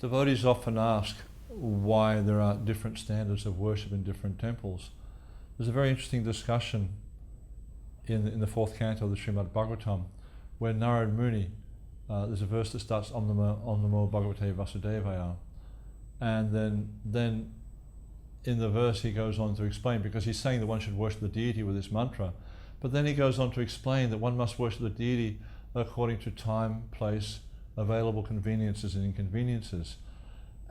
Devotees often ask why there are different standards of worship in different temples. There's a very interesting discussion in the fourth canto of the Nṛsiṁha Bhagavatam, where Narad Muni, there's a verse that starts Om Namo Bhagavate Vasudevaya, and then in the verse he goes on to explain, because he's saying that one should worship the deity with this mantra, but then he goes on to explain that one must worship the deity according to time, place, available conveniences and inconveniences.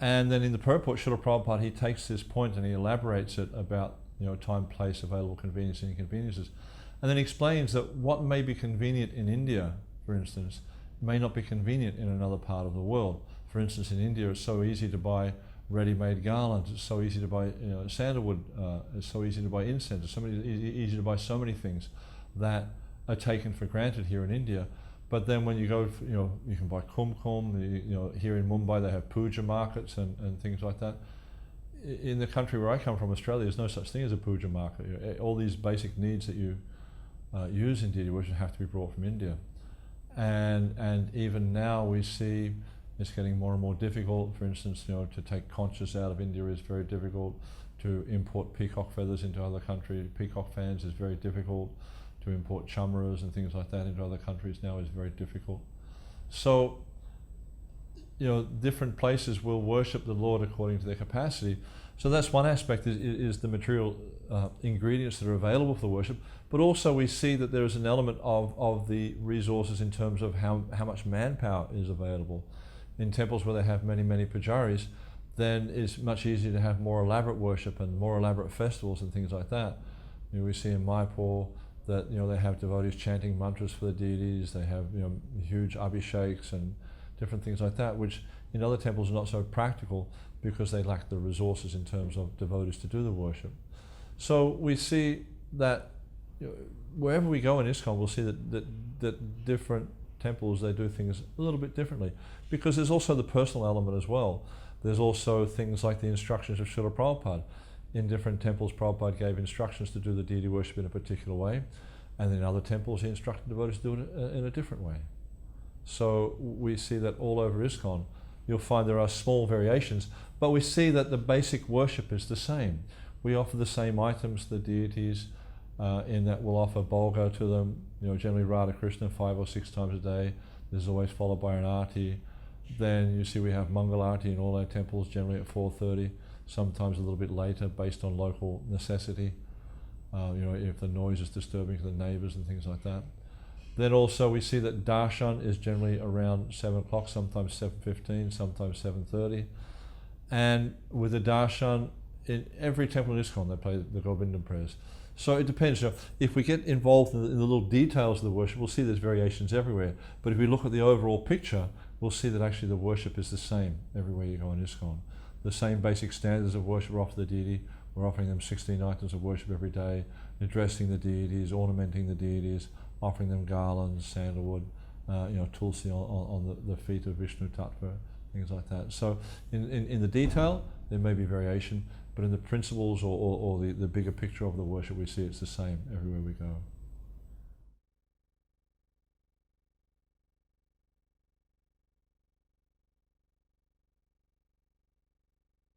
And then in the purport, Srila Prabhupada, he takes this point and he elaborates it about time, place, available conveniences and inconveniences. And then he explains that what may be convenient in India, for instance, may not be convenient in another part of the world. For instance, in India, it's so easy to buy ready-made garlands, it's so easy to buy sandalwood, it's so easy to buy incense, it's so easy to buy so many things that are taken for granted here in India. But then when you go, you can buy kumkum, here in Mumbai they have puja markets and things like that. In the country where I come from, Australia, there's no such thing as a puja market. All these basic needs that you use in deity worship have to be brought from India. And even now we see it's getting more and more difficult. For instance, to take conchs out of India is very difficult. To import peacock feathers into other countries, peacock fans is very difficult. To import chamras and things like that into other countries now is very difficult. So, different places will worship the Lord according to their capacity. So that's one aspect, is the material ingredients that are available for the worship. But also we see that there is an element of the resources in terms of how much manpower is available. In temples where they have many, many pujaris, then it's much easier to have more elaborate worship and more elaborate festivals and things like that. We see in Mayapur that they have devotees chanting mantras for the deities, they have huge abhisheks and different things like that, which in other temples are not so practical because they lack the resources in terms of devotees to do the worship. So we see that wherever we go in ISKCON, we'll see that different temples, they do things a little bit differently, because there's also the personal element as well. There's also things like the instructions of Srila Prabhupada. In different temples, Prabhupada gave instructions to do the deity worship in a particular way, and in other temples he instructed devotees to do it in a different way. So we see that all over ISKCON, you'll find there are small variations, but we see that the basic worship is the same. We offer the same items to the deities, in that we'll offer bholga to them, generally Radha Krishna 5 or 6 times a day. This is always followed by an arati. Then you see we have Mangal Arati in all our temples, generally at 4:30. Sometimes a little bit later based on local necessity, if the noise is disturbing to the neighbours and things like that. Then also we see that darshan is generally around 7 o'clock, sometimes 7:15, sometimes 7:30. And with the darshan, in every temple in ISKCON they play the Govindam prayers. So it depends. If we get involved in the little details of the worship, we'll see there's variations everywhere. But if we look at the overall picture, we'll see that actually the worship is the same everywhere you go in ISKCON. The same basic standards of worship are offered the deity. We're offering them 16 items of worship every day, addressing the deities, ornamenting the deities, offering them garlands, sandalwood, tulsi on the feet of Vishnu Tattva, things like that. So in the detail, there may be variation, but in the principles or the bigger picture of the worship, we see it's the same everywhere we go.